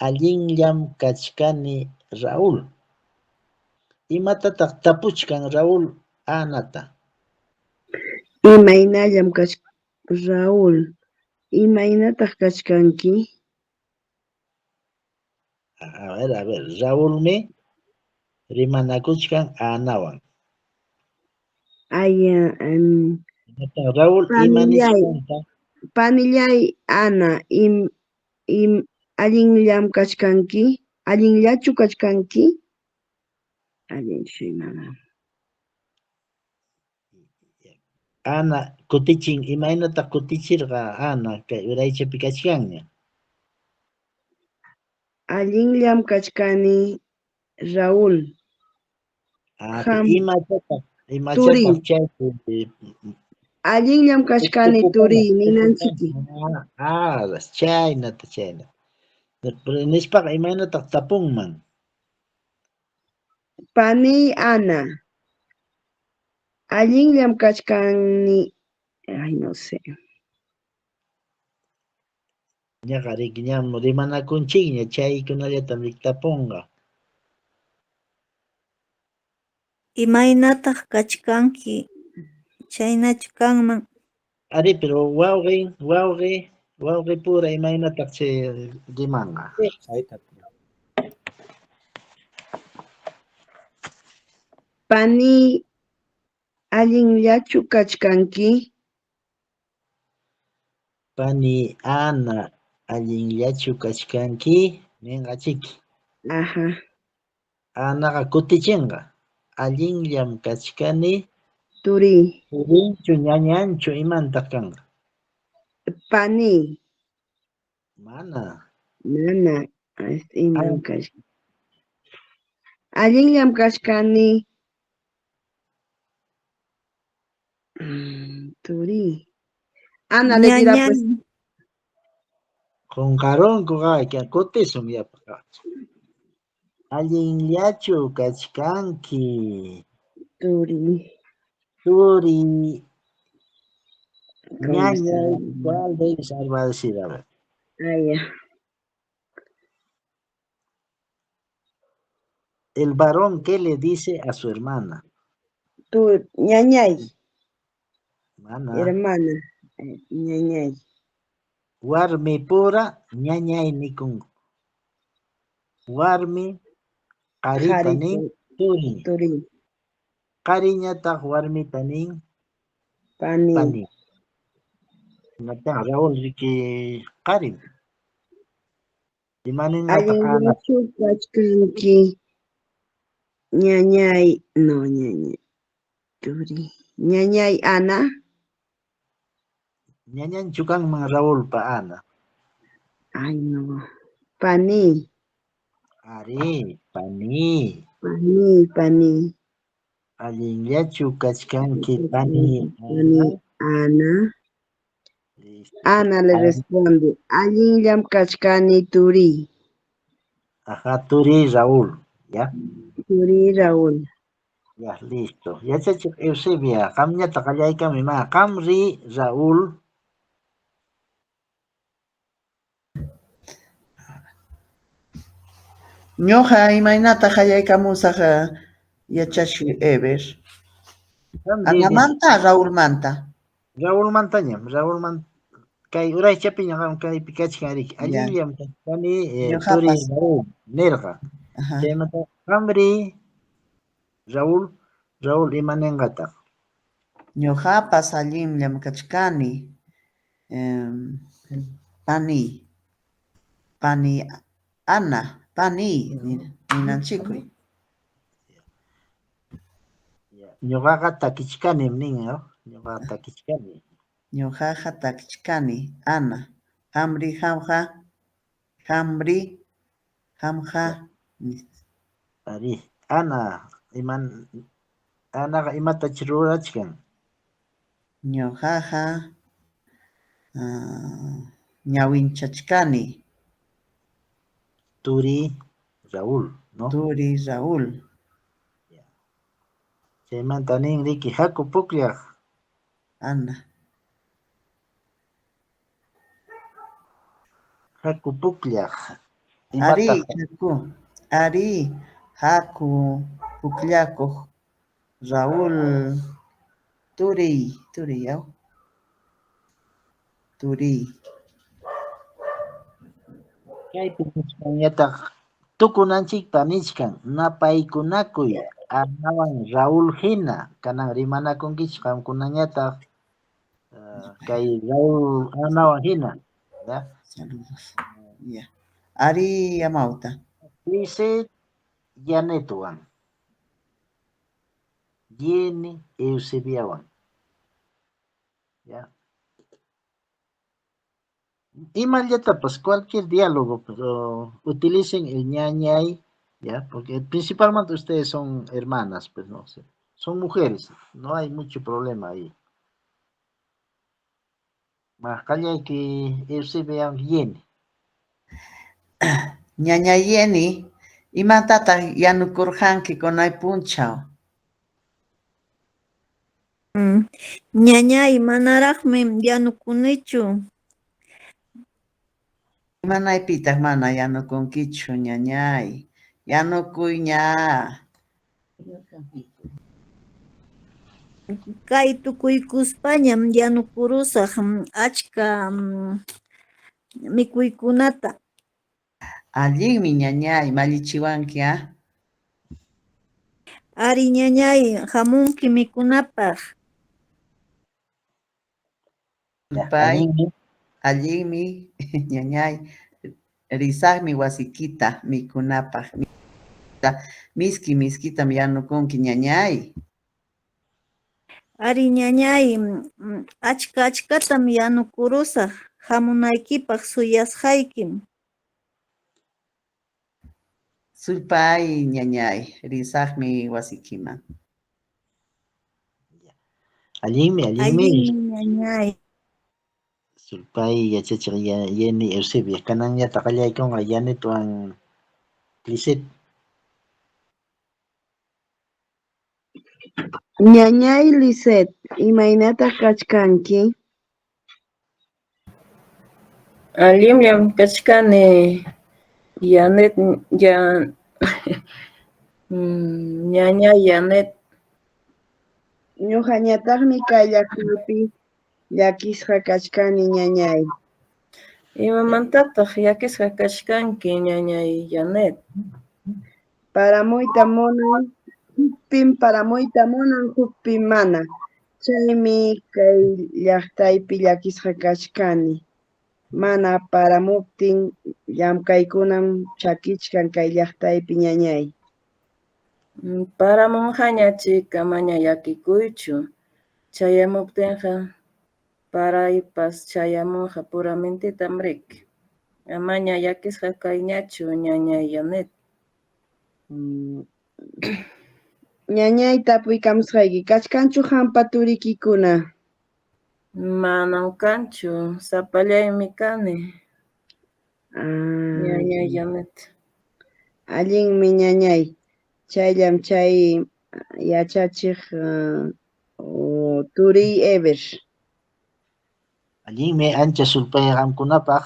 Allinllam kachkani Raúl. Imatataq tapuchkan Raúl Anata. Imaynallam Raúl. Imaynataq kachkanki? A ver, Raúlmi rimanakuchkan Anawan. Aya, Raúl Panillay. imanishkanta. Panillay Ana, allinllam kachkanki? Allinllachu kachkanki? Allinchu mana. Ana kutichin imaynata kutichirqa Ana kay uraychapi kachkanña. Allinllam kachkani Raúl. Imachataq chaypi. Allinllam kachkani turi ninanchiki. Chaynata. Nispaqa imaynataq tapunman. Pani Ana. Allinllam kachkani. Ay, no sé. Ñaqa ñam rimanakunchikña chaykunallatam tapunqa. Imaynataq kachkanki chaynachu kanman. Ari, pero wawqi pura imaynataq chay rimanqa. Pani allinllachu kachkanki? Pani Ana allinllachu kachkanki ninqachiki. Ajá. Anaqa kutichinqa. Allinllam kachkani. Turi. Turinchu ñañanchu imantaq kanqa. Pani. Mana. Imam kachkani. Allinllam kachkani. Turi. Ana le dirá pues. Qunqarunku que kutisun yapaqa. Allinllachu kachkanki. Turi. Ñaña, ¿cuál de ellos va a decir? A ver. Ya. El varón, ¿qué le dice a su hermana? Tu ñañay. Hermana. Ñañay. Warmi pura ñañay nikun. Warmi qaritanin turi. Qariñataq warmitanin pani. Nataq Raúl riki qarin. Imaninataq Ana. Allinllachu kachkanki. Ñañay. No, ñañay. Turi. Ñañay Ana. Ñañanchu kanman Raúl pa Ana. Ay, no. Pani. Ari, pani. Pani. Allinllachu kachkanki pani. Ana. Ana le responde. Allinllam kachkani turi. Ajá, turi Raúl. ¿Ya? Turi Raúl. Ya, listo. Ya chachi Eusebia, qamñata qallaykami ma. Qamri Raúl. Ñuqa imaynata qallaykamusaq yachachi Eber. Anamanta, Raúlmanta. Raúlmantañam, kay uraychapiña kaypi kachkanriki. Allinllam kachkani turi Raúl nirqa. Chaymanta qamri Raúl imaninqataq. Ñuqapas allinllam kachkani. Pani Ana. Pani ninanchikuy. Ñuqaqa takichkanim nin, ¿no? Ñuqaqa takichkani. Ñuqaqa takichkani Ana. Hamri hamja. Ari, Anaqa imatachi rurachkan. Ñuqaqa ñawinchachkani. Turi Raúl, ¿no? Turi Raúl. Chaymanta nin riki haku pukllaq. Anda. Haku pukllaq. Ari, Imataq haku. Ari, haku, pukllakuq, Raúl, Turiy, yaw. Turiy. kaypi nisqañataq tukunanchikpa nisqan napaykunakuy anawan Raúl hina kanan rimanakunkichik qamkunañataq kay Raúl anawan hina ya. Saludos. Ya. Ari amawta. Dice Janetwan, Jenny Eusebiawan. Ya. Pues cualquier diálogo, pero utilicen el ñañay, ya, porque principalmente ustedes son hermanas, pues no sé, son mujeres, no hay mucho problema ahí. Más calla que Eusebiawan Jenny. Ñañayeni, imatataq yanukurqanki kunay punchaw. Ñañay manaraqmi yanukunichu. Imanaypitaq mana yanukunkichu ñañay. Yanukuy ña. Kay tukuykuspañam yanukurusaq achka mikuykunata. Allinmi ñañay, mallichiwanki, ha? Ari ñañay hamunki mikunapaq. Sulpay, Allinmi allinmi, ñañay, risaqmi wasikita mikunapaq. Miskitam yanukunki ñañay. Ari ñañay achkatam yanukurusaq hamunaykipaq suyasqaykim. Sulpay, ñañay, risaqmi wasikiman. allinmi Ñañay. sulpay yachachiq Jenny Eusebia kananñataq qallaykunqa Janetwan Lisset. Ñañay Lisset, imaynataq kachkanki? Allimllam kachkani Janet ñaña Janet. Ñuqañataqmi kay llaqtapi llakisqa kachkani ñañay. Imamantataq llakisqa kachkanki ñañay Janet? Paramuyta munan, hukpin paramuyta munan, hukpin mana. Chaymi kay llaqtaypi llakisqa kachkani. Mana paramuptin llamkaykunan chakichkan kay llaqtaypi ñañay. Paramunqañachik amaña llakikuychu. Chayamuptinqa paraypas chayamunqa puramintitam rik. Amaña llakisqa kayñachu ñañay Janet. Ñañay tapuykamusqayki, kachkanchu hampa turiykikuna? Manan kanchu, sapallaymi kani ñañay Janet. Allinmi ñañay. Chayllam chay yachachiq Turiy Eber. Allinmi ancha sulpay qamkunapaq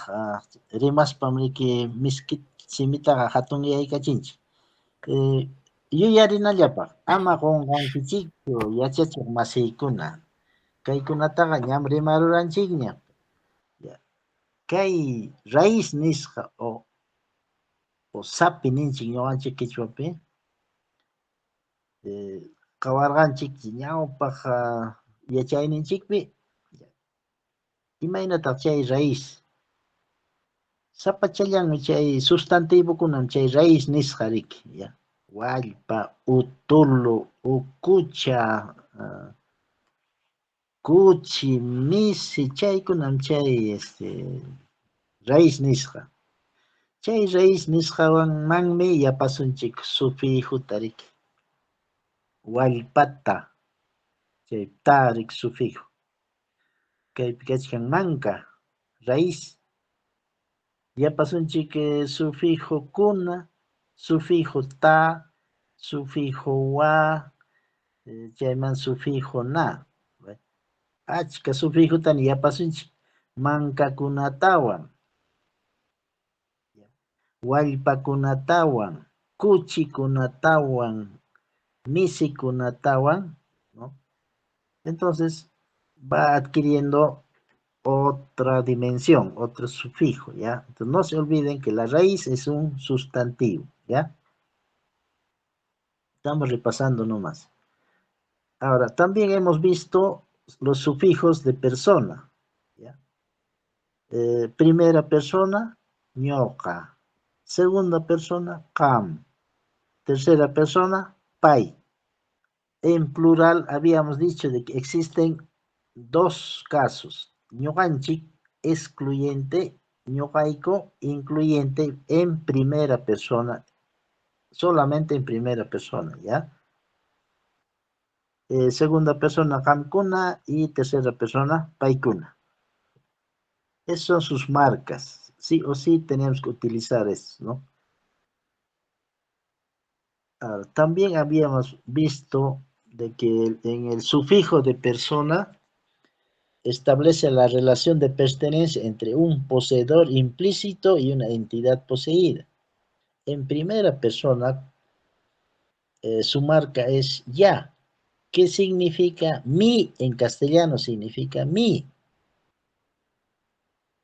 rimaspam riki miskit simitaqa hatunyaykachinchik. Yuyarinallapaq ama qunqankichikchu yachachiq masiykuna. Kaykunataqa ñam rimaruranchikña. Kay raíz nisqa o sapi ninchik ñuqanchik Quechua-pi, qawarqanchik ñawpaq yachayninchikpi imaynataq chay raíz. Sapachallanmi chay sustantivokunam chay raíz nisqa riki, ya. Wallpa, utulu, ukucha, kuchi, misi, chaykunam chay raíz nisqa. Chay raíz nisqawanmanmi yapasunchik sufijuta riki. Wallpata, chay tarik sufijo. Kaypi kachkan manka, raíz. Yapasunchik sufijokuna, sufijo ta, sufijo wa, chayman sufijo na. Achka sufijo tani yapasunchik. Mankakunatawan, wallpakunatawan, kuchikunatawan, misikunatawan, ¿no? Entonces va adquiriendo otra dimensión, otro sufijo, ¿ya? Entonces no se olviden que la raíz es un sustantivo, ¿ya? Estamos repasando nomás. Ahora, también hemos visto los sufijos de persona, ¿ya? Primera persona, ñoqa. Segunda persona, qam. Tercera persona, pay. En plural habíamos dicho de que existen dos casos. Ñuqanchik, excluyente, ñuqayku, incluyente en primera persona, solamente en primera persona, ¿ya? Segunda persona, qamkuna, y tercera persona, paykuna. Esas son sus marcas. Sí o sí tenemos que utilizar eso, ¿no? Ahora, también habíamos visto de que en el sufijo de persona establece la relación de pertenencia entre un poseedor implícito y una entidad poseída. En primera persona, su marca es ya. ¿Qué significa mi? En castellano significa mi.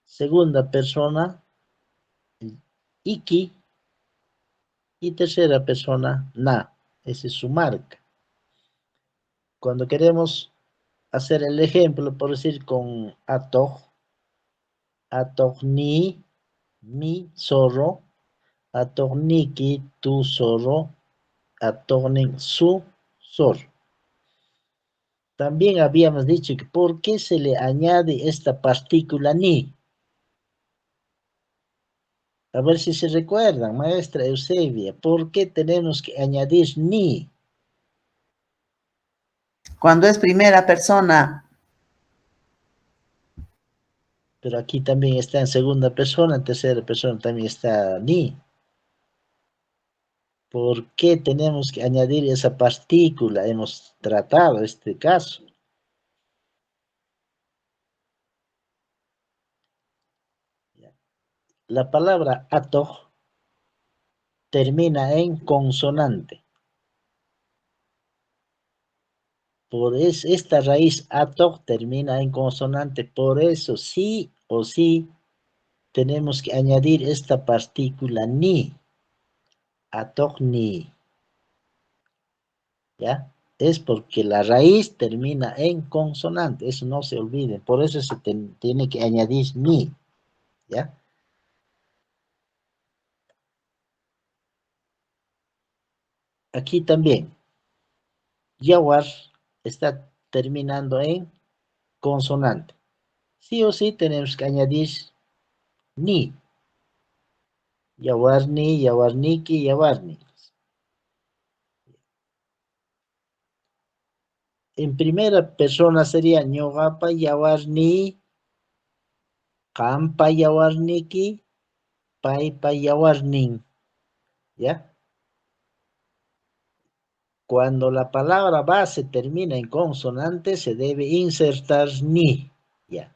Segunda persona, iki. Y tercera persona, na. Esa es su marca. Cuando queremos hacer el ejemplo, por decir con atoj, ni, mi zorro, niki, tu zorro, nin, su zorro. También habíamos dicho que ¿por qué se le añade esta partícula ni? A ver si se recuerdan, maestra Eusebia, ¿por qué tenemos que añadir ni? Cuando es primera persona, Pero aquí también está en segunda persona, en tercera persona también está ni. ¿Por qué tenemos que añadir esa partícula? Hemos tratado este caso. La palabra atoj termina en consonante. Por eso esta raíz atoj termina en consonante. Por eso sí o sí tenemos que añadir esta partícula ni. Atoj ni. ¿Ya? Es porque la raíz termina en consonante. Eso no se olviden. Por eso se tiene que añadir ni. ¿Ya? Aquí también. Yawar está terminando en consonante. Sí o sí tenemos que añadir ni. Yawarni, yawarniki, yawarni. En primera persona sería ñoqapa yawarni, qampa yawarniki, paypa yawarnin. ¿Ya? Cuando la palabra base termina en consonante, se debe insertar ni. ¿Ya?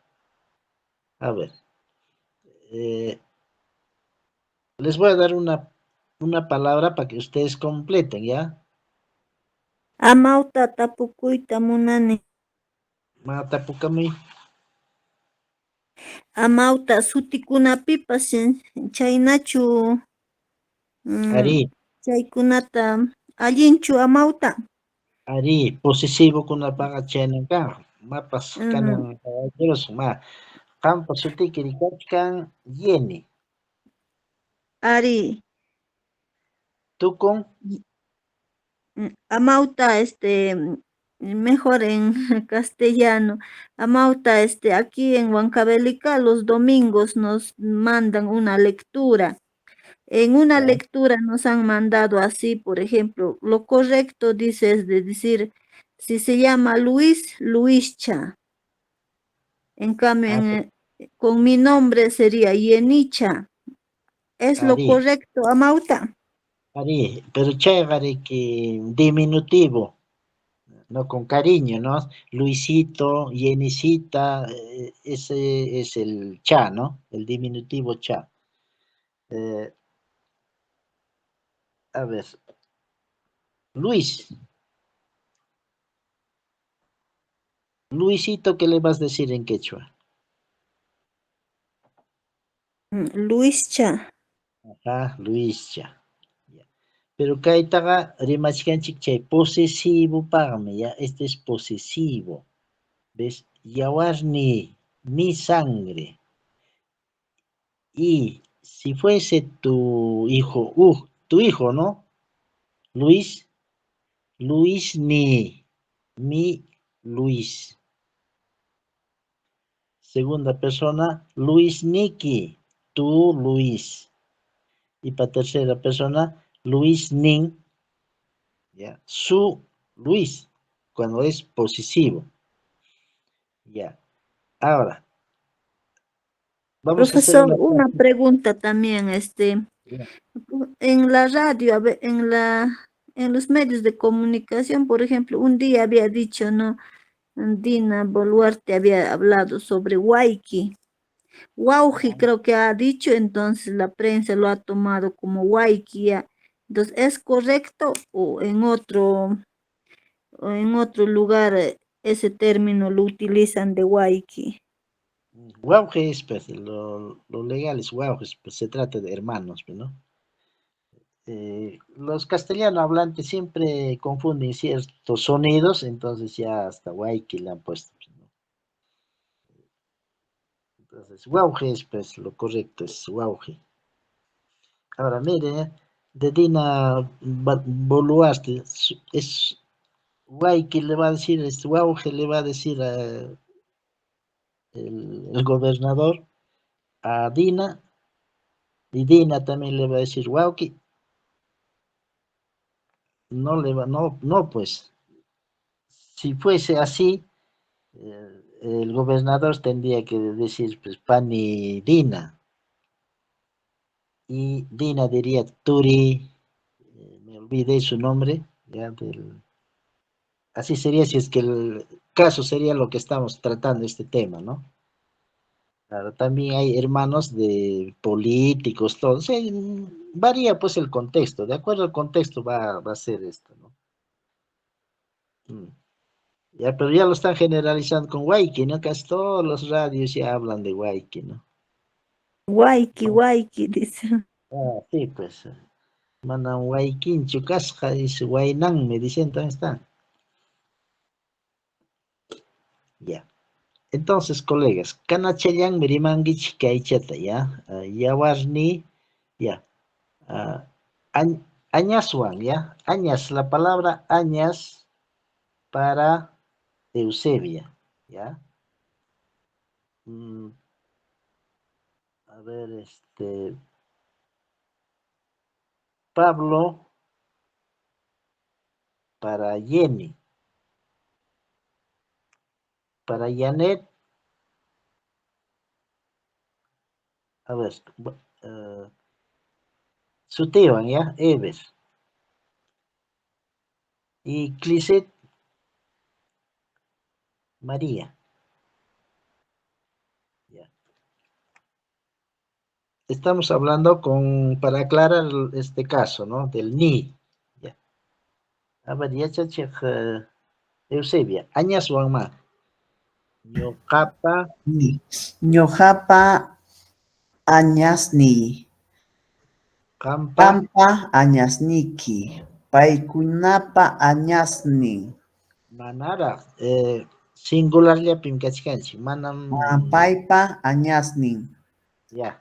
A ver. Les voy a dar una palabra para que ustedes completen, ¿ya? Amauta tapukuyta munani. Matapukamuy. Amauta sutikunapipas chaynachu Ari, chaykunata allinchu amauta. ari, posesivo kunapaqa chaynanqa. Mapas kanan caballeros, qampa sutiki rikachkan Yeni. Ari, Tukun, amauta mejor en castellano. Amauta aquí en Huancavelica los domingos nos mandan una lectura. En una ya, lectura nos han mandado así, por ejemplo, lo correcto dice es de decir, si se llama Luis, Luischa. En cambio, ah, con mi nombre sería Yenicha. Es lo ari, correcto, Amauta. pero chayqa que diminutivo. ¿no? Con cariño, ¿no? Luisito, Yenisita, ese es el cha, ¿no? El diminutivo cha. Eh, a ver, Luis. Luisito, ¿qué le vas a decir en quechua? Luischa. Ah, Luischa. Ya. Pero kaitaga rimachkanchik chay posesivo pagame, ya. Este es posesivo. ¿Ves? Yawarni, mi sangre. Y si fuese tu hijo, ¿no? Luis, Luis ni, mi Luis. Segunda persona, Luis Niki, tú Luis. Y para tercera persona, Luis Nin, ya, su Luis, cuando es posesivo. Ya. Ahora, vamos a hacer Profesor, una una práctica. pregunta también, Ya. en la radio, en los medios de comunicación, por ejemplo, un día había dicho, ¿no? Dina Boluarte había hablado sobre Waiki. Wauji creo que ha dicho, entonces la prensa lo ha tomado como Waiki. Ya. Entonces, ¿es correcto o en otro lugar ese término lo utilizan de Waiki? Guauge es, pues, lo legal es guauge, pues, se trata de hermanos, pues, ¿no? Los castellano hablantes siempre confunden ciertos sonidos, entonces ya hasta Waiki le han puesto, pues, ¿no? Entonces, guauge es, pues, lo correcto es guauge. Ahora, mire, de Dina Boluarte, es Waiki le va a decir, guauge le va a decir el gobernador a Dina, y Dina también le va a decir Wauki. No le va, no, no, pues, si fuese así, el gobernador tendría que decir, pues, Pani Dina, y Dina diría Turi, me olvidé su nombre, ya así sería si es que el caso sería lo que estamos tratando este tema, ¿no? Claro, también hay hermanos de políticos, todo, o sea, varía pues el contexto, de acuerdo al contexto va a ser esto, ¿no? Mm. Ya, pero ya lo están generalizando con Waiki, ¿no? Casi todos los radios ya hablan de Waiki, ¿no? Waiki, Waiki, dice. Ah, sí, pues, manan Waikinchu kasqa, dice, Wainan, me dicen, también está. Ya. Entonces, colegas, kanachayán mirimanguich kaichata, ¿ya? Yawarni, ya. Ah, añaswan, ¿ya? Añas, la palabra añas para Eusebia, ¿ya? Mm, a ver, Pablo para Jenny, para Janet, a ver, eh, su tío, ¿ya? Ever. Y Clisset, María, ¿ya? Estamos hablando para aclarar este caso, ¿no? Del ni, ¿ya? A ver, ya chachej, Eusebia, añas ma, ñoqapa, Ni. Ñuqapa añasni. qampa, Qampa añasniki. Paykunapa añasnin. manara, singular llapim kachkanchik, manam, Paypa añasnin. ya,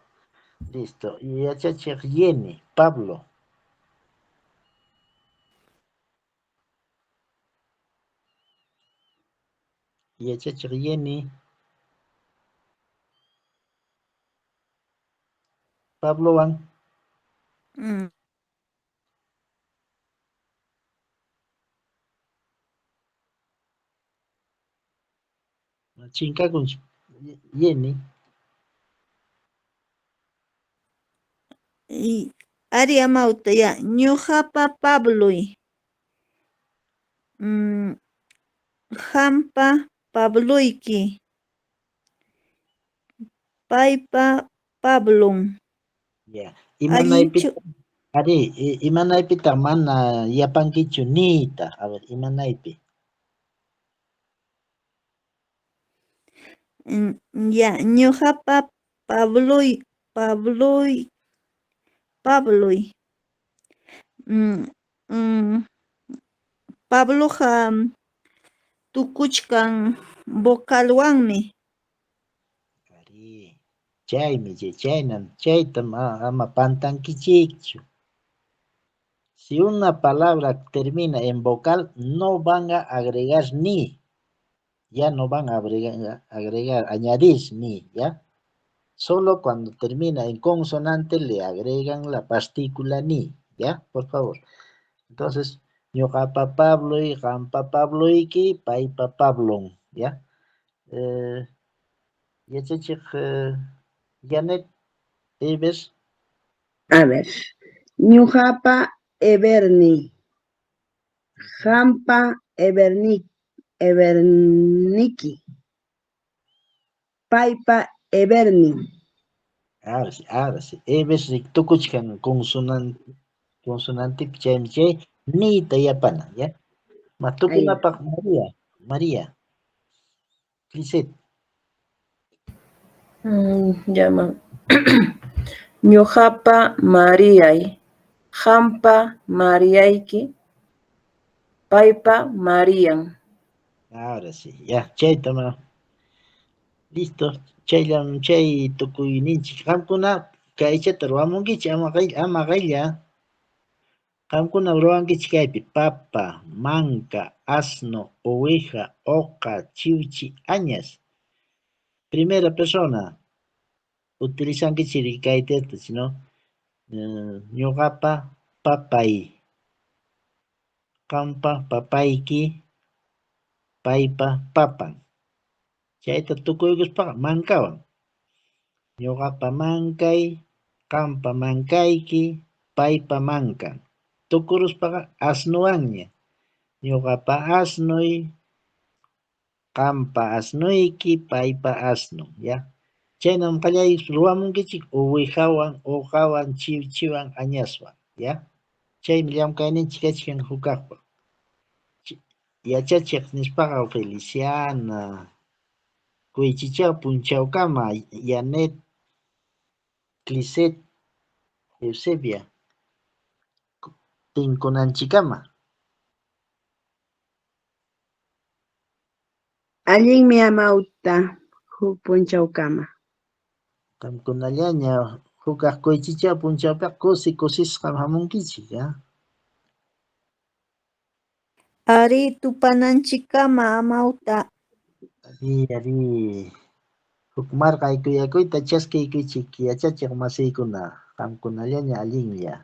listo. Y ya chachej, Jenny, Pablo, y ya chachej, Jenny, Pablo van, Mm, chinkakunch, Jenny, Y Ariamauta, ya, ñuqapa Pabloy. Hampa Pabluyki. Paypa Pablon. Ya. Imanaypita, Allinchu ari, imanaypita mana yapankichu niyta. A ver, imanaypi. ya ñuqapa Pabloy mm, mm, Pabloqa tukuchkan vocalwanmi. Ari, chaymi, chaynan, chaytam ama pantankichikchu. Si una palabra termina en vocal, no van a agregar ni. Ya no van a agregar, añadir ni, ¿ya? Solo cuando termina en consonante le agregan la partícula ni, ¿ya? Por favor. Entonces, ñuqapa Pabloy, qampa Pabloyki, paypa Pablon, ¿ya? Eh, yachachiq Janet Ives, A ver, ñuqapa Everni, Hampa Everniki, paypa Everni. ahora sí, Ives tukuchkan consonante chay, ni yapana, ¿ya? Ahí. Matukunapaq María, Lisset, Llama. Ñuqapa Mariay, hampa Mariayki, paypa Marian. ahora sí, ya, chaytama, listo, chay tukuyninchik, qamkuna kaychata ruwamunkichik ama qaylla, qamkuna ruwankichik kaypi, papa, manka, asno, oveja, oca, chiuchi, añas, primera persona, utilizankichik kaytata, sino, ñuqapa papay, qampa papayki, paypa papan. Chayta tukuykuspaqa mankawan. Ñuqapa mankay, qampa mankayki, paypa mankan. Tukuruspaqa asnuwanña. Ñuqapa asnuy, qampa asnuyki, paypa asnun, ya. Chaynam qallay ruwamunkichik uwihawan, uqawan, chiwchiwan, añaswan, ya. Chaymi llamkayninchik kachkan hukaqpa. Yachachiq nispaqa Feliciana, Kuychichaw punchawkama, Janet, Clisset, Eusebia, tinkunanchikama. Allinmi amawta huk punchawkama. Qamkunallaña hukaq Kuychichaw punchawpi kusisqam hamunkichik, ya. Ari tupananchikama amawta. Ari, huk marqa yaykuyta chaskiykuchik yachachiq masiykuna, qamkunallaña allinlla.